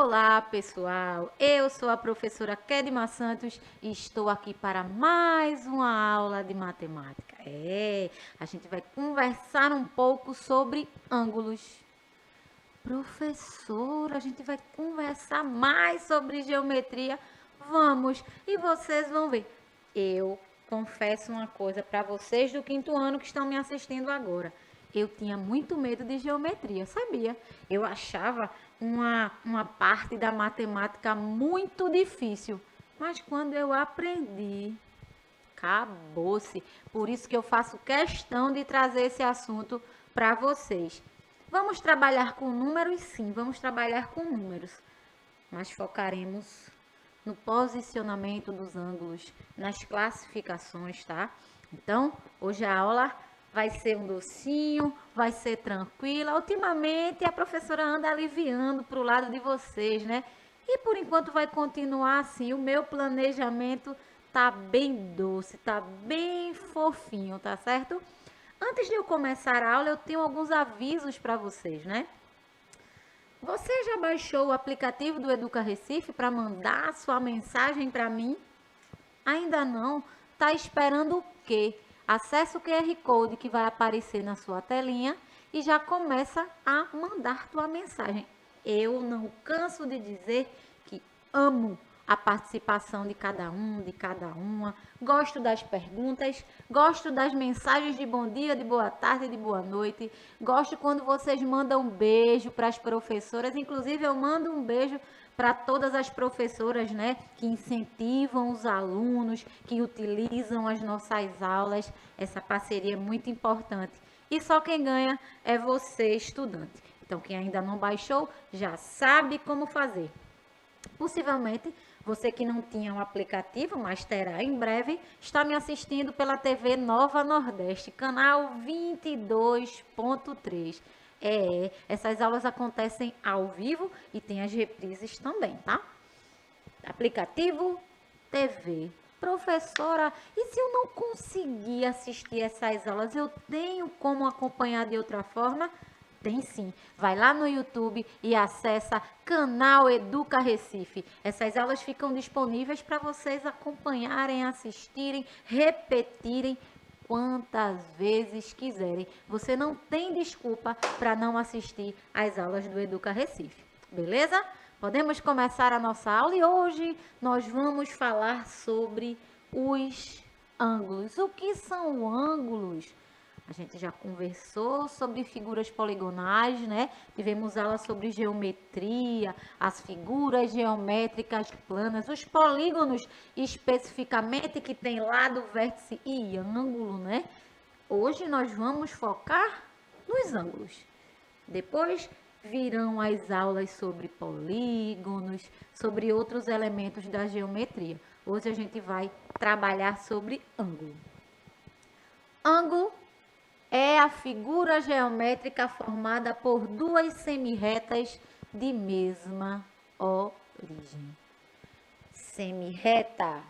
Olá, pessoal! Eu sou a professora Kedma Santos e estou aqui para mais uma aula de matemática. A gente vai conversar um pouco sobre ângulos. Professora, a gente vai conversar mais sobre geometria. Vamos, e vocês vão ver. Eu confesso uma coisa para vocês do quinto ano que estão me assistindo agora. Eu tinha muito medo de geometria, sabia? Eu achava uma parte da matemática muito difícil. Mas quando eu aprendi, acabou-se. Por isso que eu faço questão de trazer esse assunto para vocês. Vamos trabalhar com números? Sim, vamos trabalhar com números. Mas focaremos no posicionamento dos ângulos, nas classificações, tá? Então, hoje a aula vai ser um docinho, vai ser tranquila. Ultimamente a professora anda aliviando para o lado de vocês, né? E por enquanto vai continuar assim. O meu planejamento tá bem doce, tá bem fofinho, tá certo? Antes de eu começar a aula, eu tenho alguns avisos para vocês, né? Você já baixou o aplicativo do Educa Recife para mandar sua mensagem para mim? Ainda não? Tá esperando o quê? Acesse o QR Code que vai aparecer na sua telinha e já começa a mandar tua mensagem. Eu não canso de dizer que amo a participação de cada um, de cada uma. Gosto das perguntas, gosto das mensagens de bom dia, de boa tarde, de boa noite. Gosto quando vocês mandam um beijo para as professoras. Inclusive, eu mando um beijo para todas as professoras, né, que incentivam os alunos, que utilizam as nossas aulas. Essa parceria é muito importante. E só quem ganha é você, estudante. Então, quem ainda não baixou, já sabe como fazer. Possivelmente, você que não tinha um aplicativo, mas terá em breve, está me assistindo pela TV Nova Nordeste, canal 22.3. Essas aulas acontecem ao vivo e tem as reprises também, tá? Aplicativo, TV. Professora, e se eu não conseguir assistir essas aulas, eu tenho como acompanhar de outra forma? Tem sim. Vai lá no YouTube e acessa canal Educa Recife. Essas aulas ficam disponíveis para vocês acompanharem, assistirem, repetirem quantas vezes quiserem. Você não tem desculpa para não assistir às aulas do Educa Recife. Beleza? Podemos começar a nossa aula e hoje nós vamos falar sobre os ângulos. O que são ângulos? A gente já conversou sobre figuras poligonais, né? Tivemos aula sobre geometria, as figuras geométricas planas, os polígonos especificamente que tem lado, vértice e ângulo, né? Hoje nós vamos focar nos ângulos. Depois virão as aulas sobre polígonos, sobre outros elementos da geometria. Hoje a gente vai trabalhar sobre ângulo. Ângulo é a figura geométrica formada por duas semirretas de mesma origem. Semirreta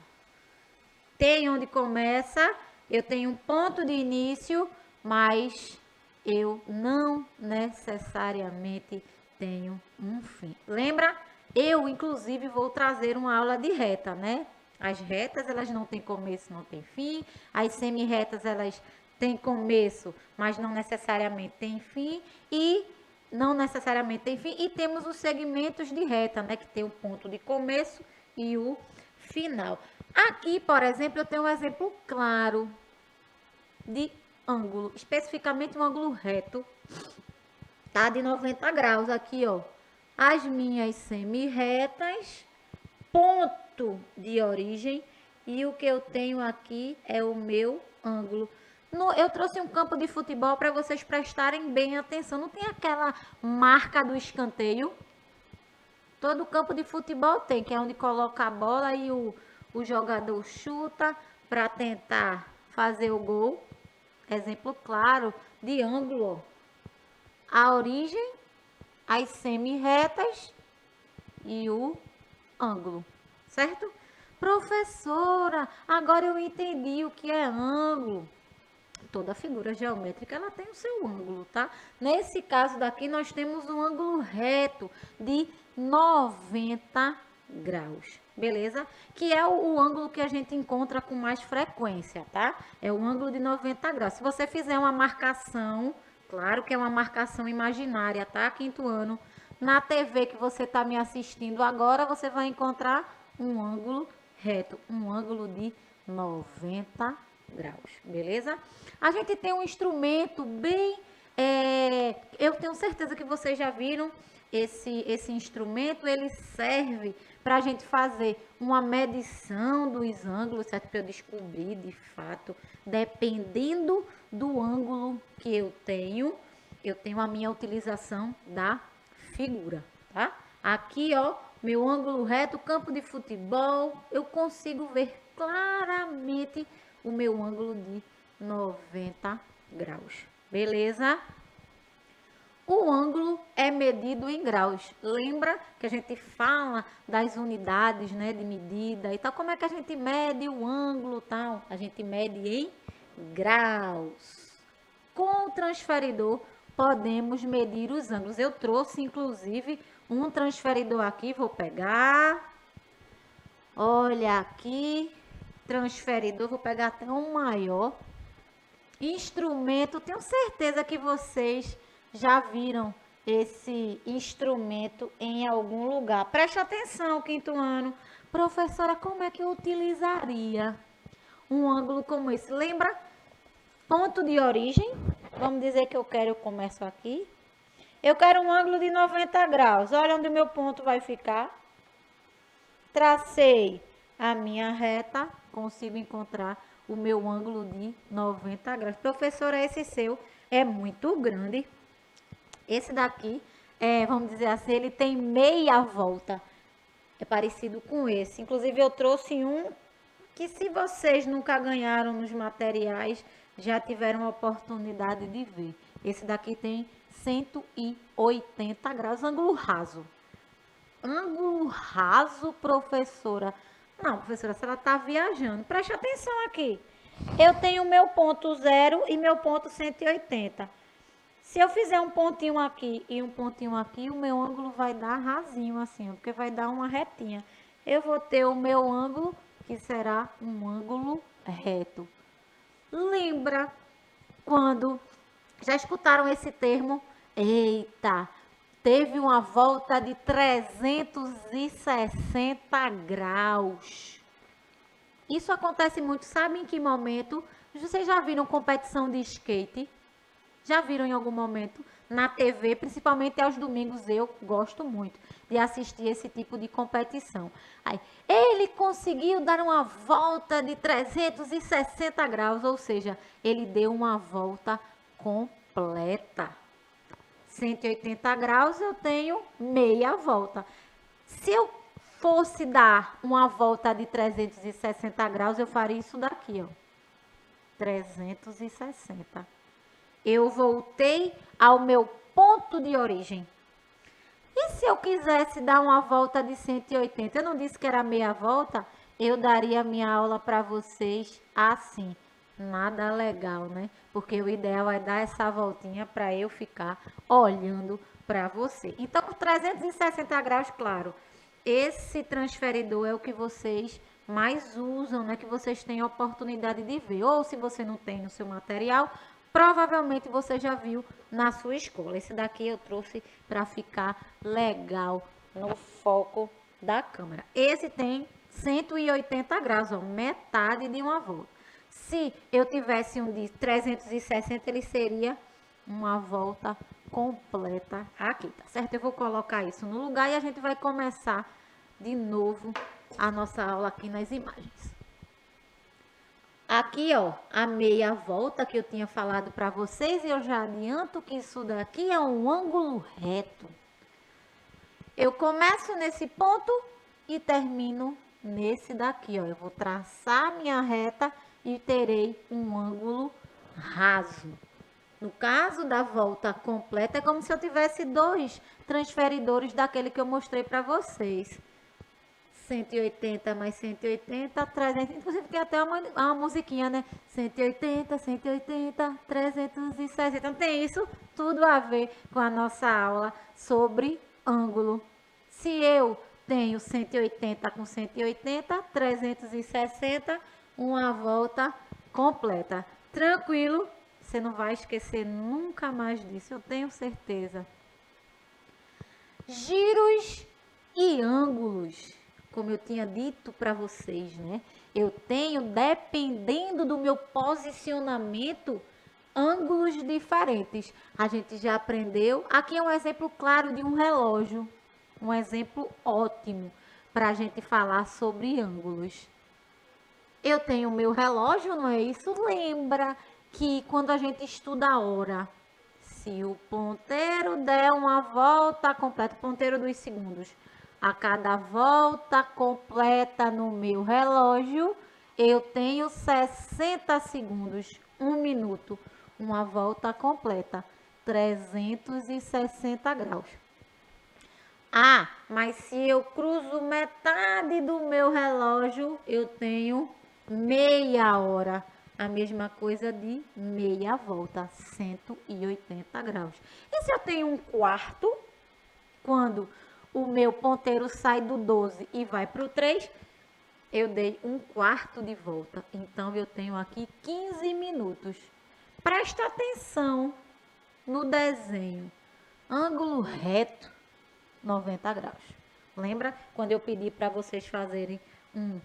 tem onde começa, eu tenho um ponto de início, mas eu não necessariamente tenho um fim. Lembra? Eu, inclusive, vou trazer uma aula de reta, né? As retas, elas não têm começo, não têm fim. As semirretas, elas têm começo, mas não necessariamente têm fim. E não necessariamente tem fim. E temos os segmentos de reta, né? Que tem o ponto de começo e o final. Aqui, por exemplo, eu tenho um exemplo claro de ângulo, especificamente um ângulo reto, tá? De 90 graus aqui, ó. As minhas semirretas, ponto de origem, e o que eu tenho aqui é o meu ângulo. Eu trouxe um campo de futebol para vocês prestarem bem atenção. Não tem aquela marca do escanteio? Todo campo de futebol tem, que é onde coloca a bola e o jogador chuta para tentar fazer o gol. Exemplo claro de ângulo. A origem, as semirretas e o ângulo, certo? Professora, agora eu entendi o que é ângulo. Toda figura geométrica, ela tem o seu ângulo, tá? Nesse caso daqui, nós temos um ângulo reto de 90 graus, beleza? Que é o ângulo que a gente encontra com mais frequência, tá? É o ângulo de 90 graus. Se você fizer uma marcação, claro que é uma marcação imaginária, tá? Quinto ano, na TV que você está me assistindo agora, você vai encontrar um ângulo reto, um ângulo de 90 graus, beleza? A gente tem um instrumento bem... eu tenho certeza que vocês já viram esse instrumento. Ele serve para a gente fazer uma medição dos ângulos, certo? Para eu descobrir, de fato, dependendo do ângulo que eu tenho a minha utilização da figura, tá? Aqui, ó, meu ângulo reto, campo de futebol, eu consigo ver claramente o meu ângulo de 90 graus, beleza? O ângulo é medido em graus. Lembra que a gente fala das unidades, né, de medida e tal? Como é que a gente mede o ângulo, tal? A gente mede em graus. Com o transferidor, podemos medir os ângulos. Eu trouxe, inclusive, um transferidor aqui. Vou pegar. Olha aqui. Transferidor. Vou pegar até um maior. Instrumento. Tenho certeza que vocês já viram esse instrumento em algum lugar. Preste atenção, quinto ano. Professora, como é que eu utilizaria um ângulo como esse? Lembra? Ponto de origem. Vamos dizer que eu começo aqui. Eu quero um ângulo de 90 graus. Olha onde o meu ponto vai ficar. Tracei a minha reta. Consigo encontrar o meu ângulo de 90 graus. Professora, esse seu é muito grande. Esse daqui, vamos dizer assim, ele tem meia volta. É parecido com esse. Inclusive, eu trouxe um que, se vocês nunca ganharam nos materiais, já tiveram a oportunidade de ver. Esse daqui tem 180 graus, ângulo raso. Ângulo raso, professora? Não, professora, se ela está viajando. Preste atenção aqui. Eu tenho meu ponto 0 e meu ponto 180. Se eu fizer um pontinho aqui e um pontinho aqui, o meu ângulo vai dar rasinho assim, porque vai dar uma retinha. Eu vou ter o meu ângulo, que será um ângulo reto. Lembra quando já escutaram esse termo? Eita, teve uma volta de 360 graus. Isso acontece muito, sabe em que momento? Vocês já viram competição de skate? Já viram em algum momento na TV, principalmente aos domingos? Eu gosto muito de assistir esse tipo de competição. Aí, ele conseguiu dar uma volta de 360 graus, ou seja, ele deu uma volta completa. 180 graus, eu tenho meia volta. Se eu fosse dar uma volta de 360 graus, eu faria isso daqui, ó. 360. Eu voltei ao meu ponto de origem. E se eu quisesse dar uma volta de 180? Eu não disse que era meia volta? Eu daria minha aula para vocês assim. Nada legal, né? Porque o ideal é dar essa voltinha para eu ficar olhando para você. Então, 360 graus, claro. Esse transferidor é o que vocês mais usam, né? Que vocês têm a oportunidade de ver. Ou se você não tem no seu material, provavelmente você já viu na sua escola. Esse daqui eu trouxe para ficar legal no foco da câmera. Esse tem 180 graus, ó, metade de uma volta. Se eu tivesse um de 360, ele seria uma volta completa aqui, tá certo? Eu vou colocar isso no lugar e a gente vai começar de novo a nossa aula aqui nas imagens. Aqui, ó, a meia volta que eu tinha falado para vocês, e eu já adianto que isso daqui é um ângulo reto. Eu começo nesse ponto e termino nesse daqui, ó. Eu vou traçar minha reta e terei um ângulo raso. No caso da volta completa, é como se eu tivesse dois transferidores daquele que eu mostrei para vocês. 180 mais 180, 300. Inclusive tem até uma musiquinha, né? 180, 180, 360. Então tem isso tudo a ver com a nossa aula sobre ângulo. Se eu tenho 180 com 180, 360, uma volta completa. Tranquilo? Você não vai esquecer nunca mais disso, eu tenho certeza. Giros e ângulos, como eu tinha dito para vocês, né? Eu tenho, dependendo do meu posicionamento, ângulos diferentes. A gente já aprendeu. Aqui é um exemplo claro de um relógio. Um exemplo ótimo para a gente falar sobre ângulos. Eu tenho o meu relógio, não é isso? Lembra que quando a gente estuda a hora, se o ponteiro der uma volta completa, ponteiro dos segundos, a cada volta completa no meu relógio, eu tenho 60 segundos, 1 minuto, uma volta completa, 360 graus. Ah, mas se eu cruzo metade do meu relógio, eu tenho meia hora. A mesma coisa de meia volta, 180 graus. E se eu tenho um quarto, quando o meu ponteiro sai do 12 e vai para o 3, eu dei um quarto de volta. Então, eu tenho aqui 15 minutos. Presta atenção no desenho. Ângulo reto, 90 graus. Lembra quando eu pedi para vocês fazerem um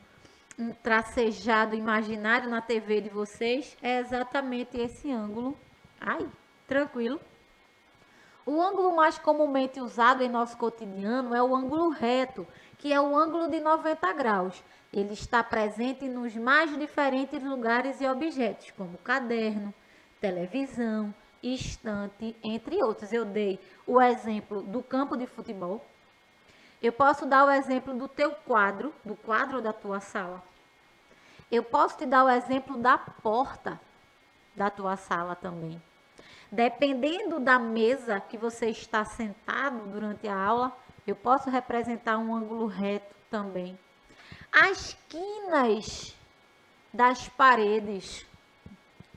tracejado imaginário na TV de vocês? É exatamente esse ângulo. Ai, tranquilo. O ângulo mais comumente usado em nosso cotidiano é o ângulo reto, que é o ângulo de 90 graus. Ele está presente nos mais diferentes lugares e objetos, como caderno, televisão, estante, entre outros. Eu dei o exemplo do campo de futebol. Eu posso dar o exemplo do teu quadro, do quadro da tua sala. Eu posso te dar o exemplo da porta da tua sala também. Dependendo da mesa que você está sentado durante a aula, eu posso representar um ângulo reto também. As quinas das paredes,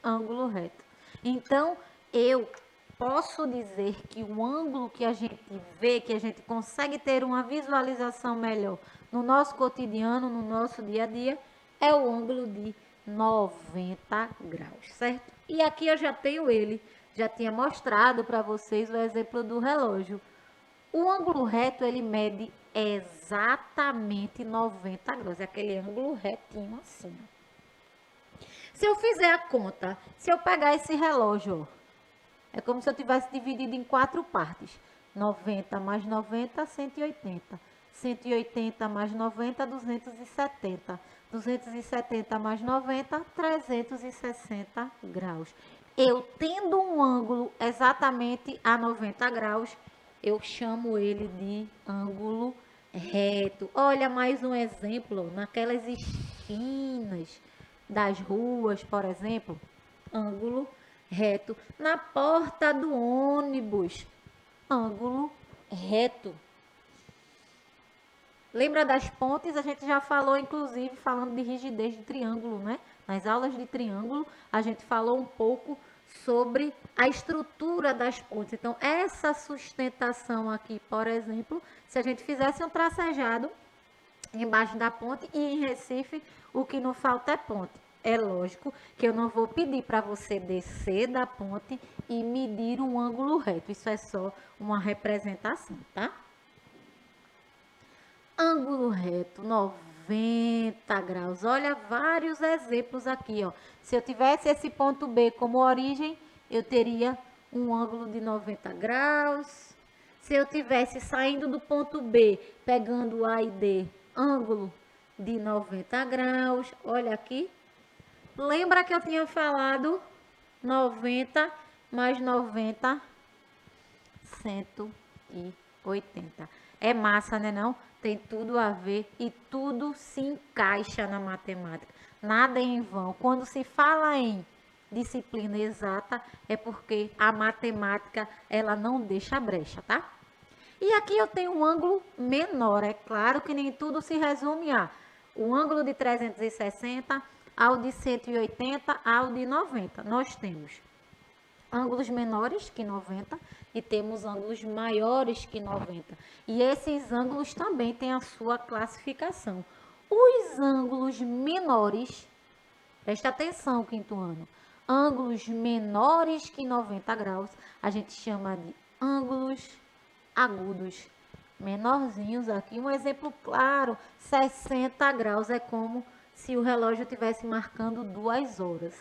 ângulo reto. Então, eu posso dizer que o ângulo que a gente vê, que a gente consegue ter uma visualização melhor no nosso cotidiano, no nosso dia a dia, é o ângulo de 90 graus, certo? E aqui eu já tenho ele, já tinha mostrado para vocês o exemplo do relógio. O ângulo reto, ele mede exatamente 90 graus, é aquele ângulo retinho assim. Se eu fizer a conta, se eu pegar esse relógio, ó, é como se eu tivesse dividido em 4 partes. 90 mais 90, 180. 180 mais 90, 270. 270 mais 90, 360 graus. Eu tendo um ângulo exatamente a 90 graus, eu chamo ele de ângulo reto. Olha mais um exemplo, naquelas esquinas das ruas, por exemplo, ângulo reto. Na porta do ônibus, ângulo reto. Lembra das pontes? A gente já falou, inclusive, falando de rigidez de triângulo, né? Nas aulas de triângulo, a gente falou um pouco sobre a estrutura das pontes. Então, essa sustentação aqui, por exemplo, se a gente fizesse um tracejado embaixo da ponte, e em Recife, o que não falta é ponte. É lógico que eu não vou pedir para você descer da ponte e medir um ângulo reto. Isso é só uma representação, tá? Ângulo reto, 90 graus. Olha, vários exemplos aqui, ó. Se eu tivesse esse ponto B como origem, eu teria um ângulo de 90 graus. Se eu tivesse saindo do ponto B, pegando A e D, ângulo de 90 graus. Olha aqui. Lembra que eu tinha falado 90 mais 90, 180. É massa, né não? Tem tudo a ver e tudo se encaixa na matemática. Nada é em vão. Quando se fala em disciplina exata, é porque a matemática, ela não deixa brecha, tá? E aqui eu tenho um ângulo menor. É claro que nem tudo se resume a o ângulo de 360 ao de 180 ao de 90. Nós temos ângulos menores que 90 e temos ângulos maiores que 90. E esses ângulos também têm a sua classificação. Os ângulos menores, presta atenção, quinto ano, ângulos menores que 90 graus, a gente chama de ângulos agudos. Menorzinhos aqui, um exemplo claro, 60 graus é como se o relógio estivesse marcando 2 horas.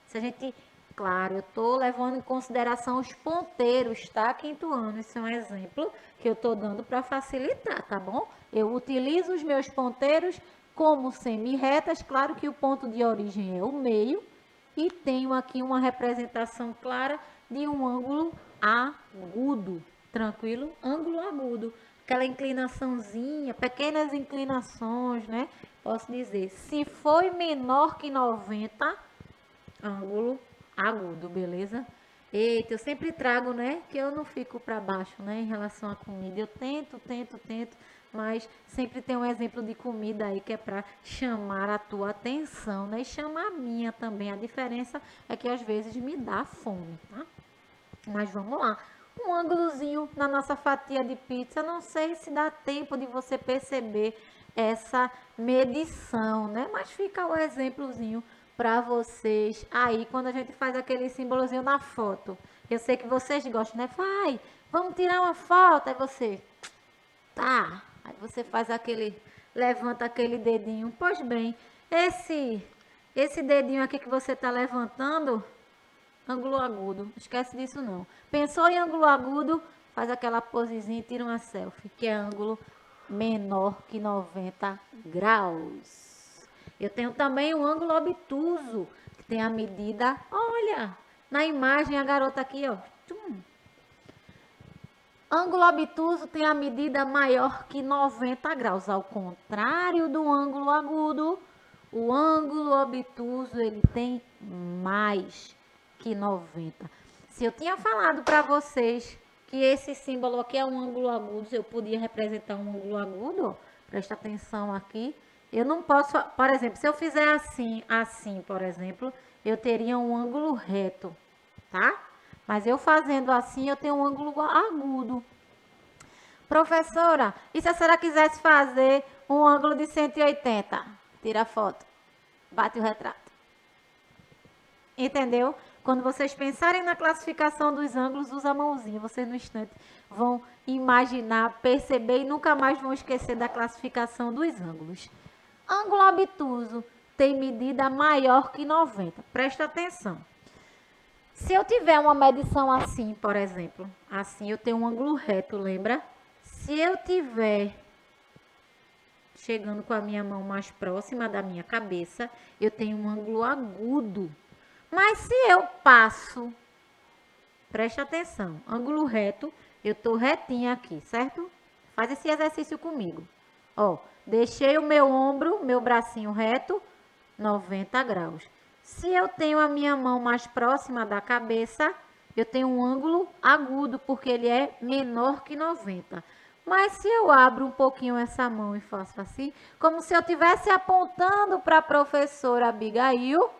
Se a gente, claro, eu estou levando em consideração os ponteiros, tá, quinto ano? Esse é um exemplo que eu estou dando para facilitar, tá bom? Eu utilizo os meus ponteiros como semi-retas, claro que o ponto de origem é o meio, e tenho aqui uma representação clara de um ângulo agudo, tranquilo? Ângulo agudo, aquela inclinaçãozinha, pequenas inclinações, né? Posso dizer, se foi menor que 90, ângulo agudo, beleza? Eita, eu sempre trago, né? Que eu não fico para baixo, né? Em relação à comida. Eu tento, mas sempre tem um exemplo de comida aí que é para chamar a tua atenção, né? E chamar a minha também. A diferença é que às vezes me dá fome, tá? Mas vamos lá. Um ângulozinho na nossa fatia de pizza. Não sei se dá tempo de você perceber essa medição, né? Mas fica o exemplozinho para vocês aí quando a gente faz aquele símbolozinho na foto. Eu sei que vocês gostam, né? Vai, vamos tirar uma foto. Aí você, tá. Aí você faz aquele, levanta aquele dedinho. Pois bem, esse dedinho aqui que você tá levantando, ângulo agudo. Esquece disso não. Pensou em ângulo agudo, faz aquela posezinha e tira uma selfie, que é ângulo menor que 90 graus. Eu tenho também um ângulo obtuso, que tem a medida, olha, na imagem a garota aqui, ó. Ângulo obtuso tem a medida maior que 90 graus, ao contrário do ângulo agudo, o ângulo obtuso ele tem mais que 90. Se eu tinha falado para vocês que esse símbolo aqui é um ângulo agudo, eu podia representar um ângulo agudo, ó, presta atenção aqui. Eu não posso, por exemplo, se eu fizer assim, por exemplo, eu teria um ângulo reto, tá? Mas eu fazendo assim, eu tenho um ângulo agudo. Professora, e se a senhora quisesse fazer um ângulo de 180? Tira a foto, bate o retrato. Entendeu? Quando vocês pensarem na classificação dos ângulos, usa a mãozinha. Vocês no instante vão imaginar, perceber e nunca mais vão esquecer da classificação dos ângulos. Ângulo obtuso tem medida maior que 90. Presta atenção. Se eu tiver uma medição assim, por exemplo, assim eu tenho um ângulo reto, lembra? Se eu tiver chegando com a minha mão mais próxima da minha cabeça, eu tenho um ângulo agudo. Mas se eu passo, preste atenção, ângulo reto, eu estou retinha aqui, certo? Faz esse exercício comigo. Ó, deixei o meu ombro, meu bracinho reto, 90 graus. Se eu tenho a minha mão mais próxima da cabeça, eu tenho um ângulo agudo, porque ele é menor que 90. Mas se eu abro um pouquinho essa mão e faço assim, como se eu estivesse apontando para a professora Abigail,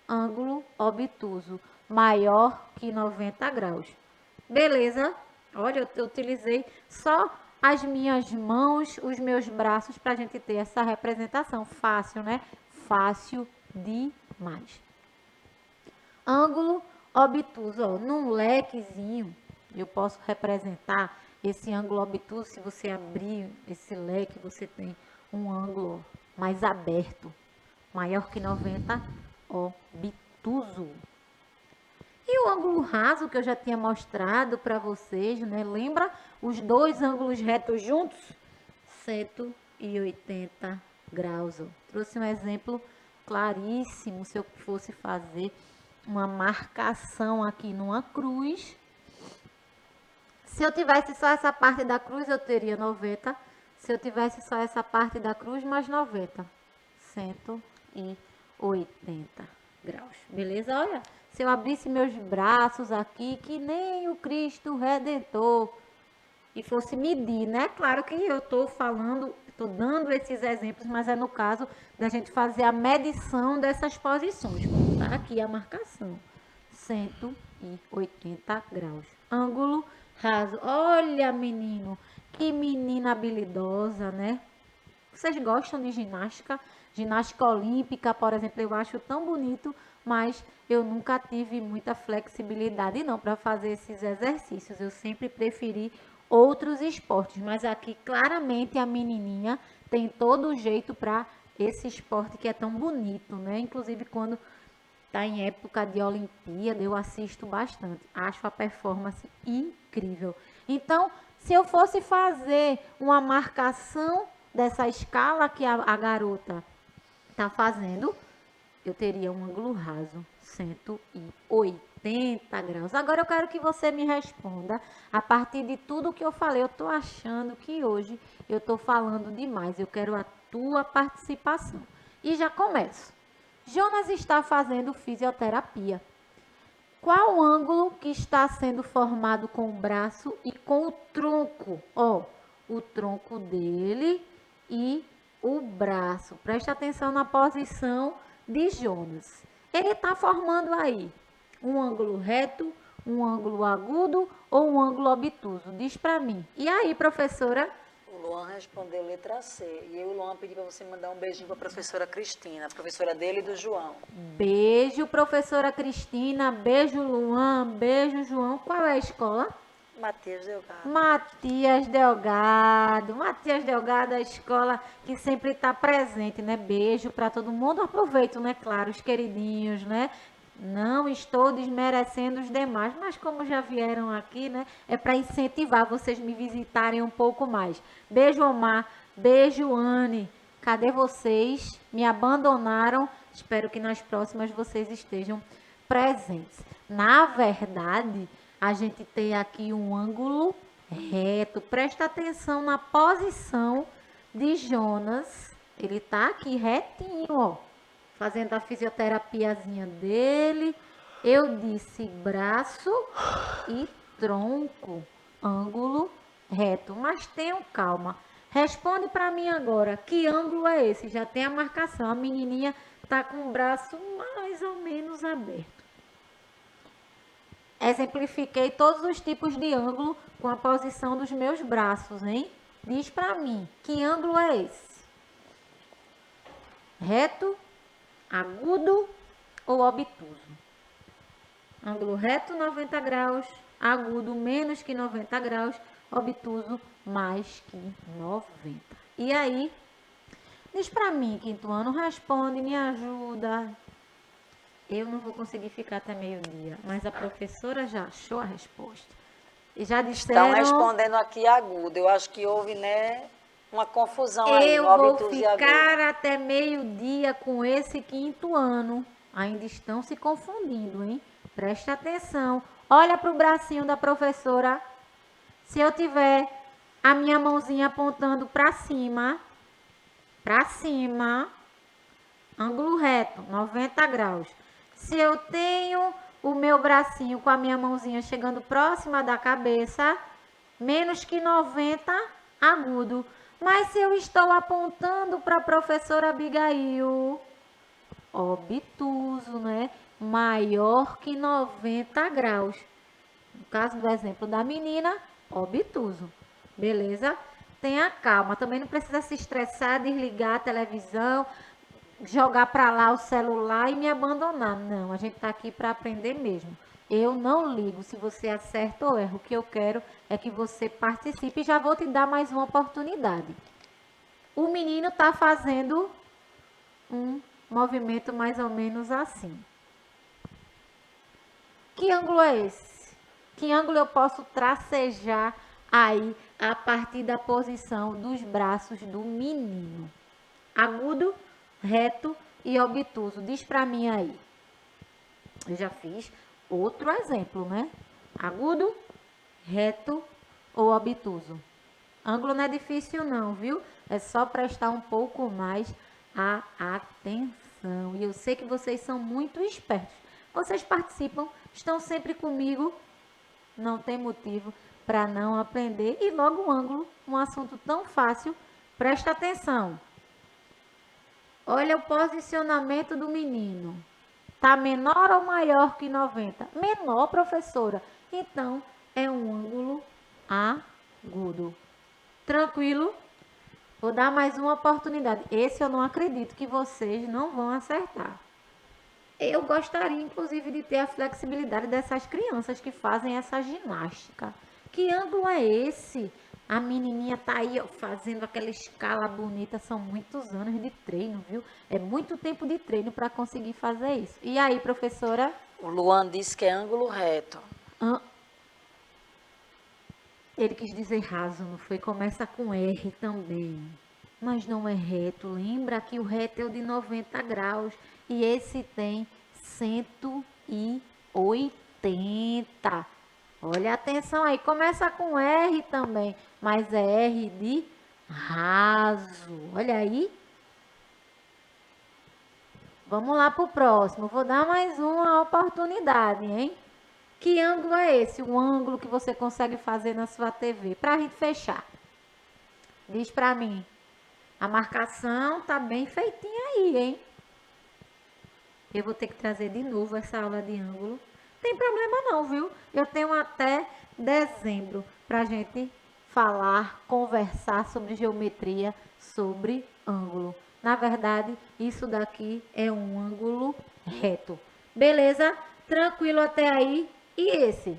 ângulo obtuso, maior que 90 graus. Beleza? Olha, eu utilizei só as minhas mãos, os meus braços, para a gente ter essa representação. Fácil, né? Fácil demais. Ângulo obtuso, ó, num lequezinho, eu posso representar esse ângulo obtuso. Se você abrir esse leque, você tem um ângulo mais aberto, maior que 90, obtuso. E o ângulo raso que eu já tinha mostrado para vocês, né? Lembra os dois ângulos retos juntos? 180 graus. Ó. Trouxe um exemplo claríssimo se eu fosse fazer uma marcação aqui numa cruz. Se eu tivesse só essa parte da cruz, eu teria 90. Se eu tivesse só essa parte da cruz, mais 90. 180 graus. Beleza? Olha, se eu abrisse meus braços aqui, que nem o Cristo Redentor, e fosse medir, né? Claro que eu estou falando, estou dando esses exemplos, mas é no caso da gente fazer a medição dessas posições. Como tá aqui a marcação. 180 graus. Ângulo raso. Olha, menino, que menina habilidosa, né? Vocês gostam de ginástica? Ginástica olímpica, por exemplo, eu acho tão bonito, mas eu nunca tive muita flexibilidade não para fazer esses exercícios. Eu sempre preferi outros esportes, mas aqui claramente a menininha tem todo o jeito para esse esporte que é tão bonito, né? Inclusive quando está em época de Olimpíada, eu assisto bastante. Acho a performance incrível. Então, se eu fosse fazer uma marcação dessa escala que a garota está fazendo, eu teria um ângulo raso, 180 graus. Agora eu quero que você me responda, a partir de tudo que eu falei, eu estou achando que hoje eu estou falando demais. Eu quero a tua participação. E já começo. Jonas está fazendo fisioterapia. Qual o ângulo que está sendo formado com o braço e com o tronco? Ó, o tronco dele e o braço. Presta atenção na posição de Jonas. Ele está formando aí um ângulo reto, um ângulo agudo ou um ângulo obtuso? Diz para mim. E aí, professora? O Luan respondeu letra C. E eu, o Luan, pedi para você mandar um beijinho para a professora Cristina, a professora dele e do João. Beijo, professora Cristina. Beijo, Luan. Beijo, João. Qual é a escola? Matias Delgado. Matias Delgado. Matias Delgado, a escola que sempre está presente, né? Beijo para todo mundo. Aproveito, né? Claro, os queridinhos, né? Não estou desmerecendo os demais, mas como já vieram aqui, né? É para incentivar vocês me visitarem um pouco mais. Beijo, Omar. Beijo, Anne. Cadê vocês? Me abandonaram. Espero que nas próximas vocês estejam presentes. Na verdade, a gente tem aqui um ângulo reto. Presta atenção na posição de Jonas. Ele tá aqui retinho, ó, fazendo a fisioterapiazinha dele. Eu disse braço e tronco, ângulo reto. Mas tenham calma. Responde para mim agora, que ângulo é esse? Já tem a marcação. A menininha tá com o braço mais ou menos aberto. Exemplifiquei todos os tipos de ângulo com a posição dos meus braços, hein? Diz para mim, que ângulo é esse? Reto, agudo ou obtuso? Ângulo reto, 90 graus. Agudo, menos que 90 graus. Obtuso, mais que 90. E aí? Diz para mim, quinto ano, responde, me ajuda. Eu não vou conseguir ficar até meio-dia, mas a professora já achou a resposta. E já disseram... Estão respondendo aqui agudo. Eu acho que houve, né, uma confusão aí Eu no vou obtuso e agudo. ficar até meio-dia com esse quinto ano. Ainda estão se confundindo, hein? Presta atenção. Olha para o bracinho da professora. Se eu tiver a minha mãozinha apontando para cima, ângulo reto, 90 graus. Se eu tenho o meu bracinho com a minha mãozinha chegando próxima da cabeça, menos que 90, agudo. Mas se eu estou apontando para a professora Abigail, obtuso, né? Maior que 90 graus. No caso do exemplo da menina, obtuso. Beleza? Tenha calma. Também não precisa se estressar, desligar a televisão, jogar para lá o celular e me abandonar. Não, a gente está aqui para aprender mesmo. Eu não ligo se você acerta ou erra. O que eu quero é que você participe e já vou te dar mais uma oportunidade. O menino está fazendo um movimento mais ou menos assim. Que ângulo é esse? Que ângulo eu posso tracejar aí a partir da posição dos braços do menino? Agudo, reto e obtuso. Diz para mim aí. Eu já fiz outro exemplo, né? Agudo, reto ou obtuso. Ângulo não é difícil não, viu? É só prestar um pouco mais a atenção. E eu sei que vocês são muito espertos. Vocês participam, estão sempre comigo. Não tem motivo para não aprender. E logo o ângulo, um assunto tão fácil, presta atenção. Olha o posicionamento do menino. Tá menor ou maior que 90? Menor, professora. Então, é um ângulo agudo. Tranquilo? Vou dar mais uma oportunidade. Esse eu não acredito que vocês não vão acertar. Eu gostaria, inclusive, de ter a flexibilidade dessas crianças que fazem essa ginástica. Que ângulo é esse? A menininha tá aí ó, fazendo aquela escala bonita. São muitos anos de treino, viu? É muito tempo de treino para conseguir fazer isso. E aí, professora? O Luan disse que é ângulo reto. Ele quis dizer raso, não foi? Começa com R também. Mas não é reto. Lembra que o reto é o de 90 graus. E esse tem 180. Olha, atenção aí. Começa com R também. Mas é R de raso. Olha aí. Vamos lá para o próximo. Vou dar mais uma oportunidade, hein? Que ângulo é esse? O ângulo que você consegue fazer na sua TV. Para a gente fechar. Diz para mim. A marcação tá bem feitinha aí, hein? Eu vou ter que trazer de novo essa aula de ângulo. Tem problema não, viu? Eu tenho até dezembro para a gente falar, conversar sobre geometria, sobre ângulo. Na verdade, isso daqui é um ângulo reto. Beleza? Tranquilo até aí? E esse?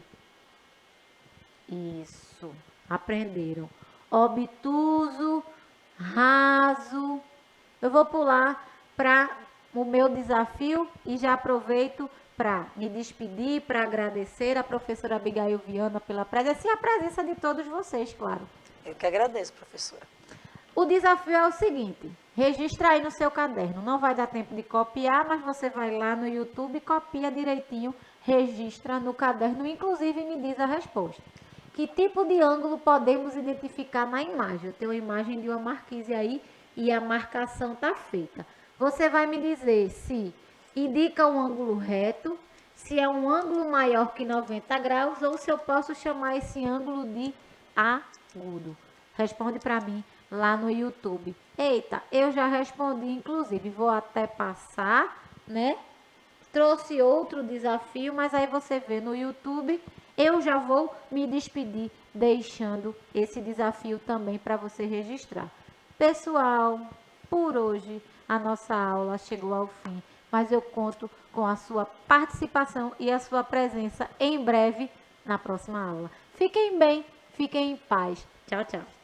Isso. Aprenderam. Obtuso, raso. Eu vou pular para o meu desafio e já aproveito para me despedir, para agradecer a professora Abigail Viana pela presença e a presença de todos vocês, claro. Eu que agradeço, professora. O desafio é o seguinte, registra aí no seu caderno. Não vai dar tempo de copiar, mas você vai lá no YouTube, copia direitinho, registra no caderno, inclusive me diz a resposta. Que tipo de ângulo podemos identificar na imagem? Eu tenho a imagem de uma marquise aí e a marcação está feita. Você vai me dizer se indica um ângulo reto, se é um ângulo maior que 90 graus ou se eu posso chamar esse ângulo de agudo. Responde para mim lá no YouTube. Eita, eu já respondi, inclusive, vou até passar, né? Trouxe outro desafio, mas aí você vê no YouTube. Eu já vou me despedir deixando esse desafio também para você registrar. Pessoal, por hoje a nossa aula chegou ao fim, mas eu conto com a sua participação e a sua presença em breve na próxima aula. Fiquem bem, fiquem em paz. Tchau, tchau.